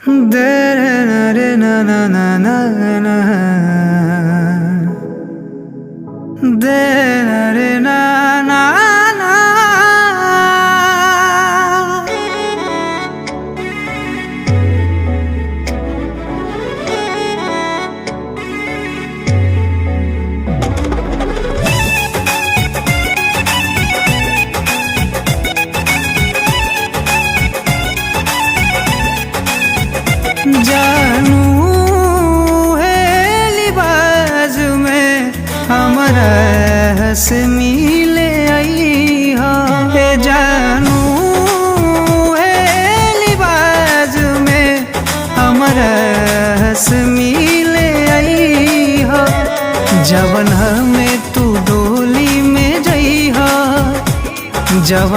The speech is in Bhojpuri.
दे रे ना ना ना ना ना दे रे ना ना ना जानू है लिबाज में हमारा हंस मिले आई हो हे जानू है लिबाज में हमारा हंस मिले आई हो जवन हमें तू डोली में जई हो जवन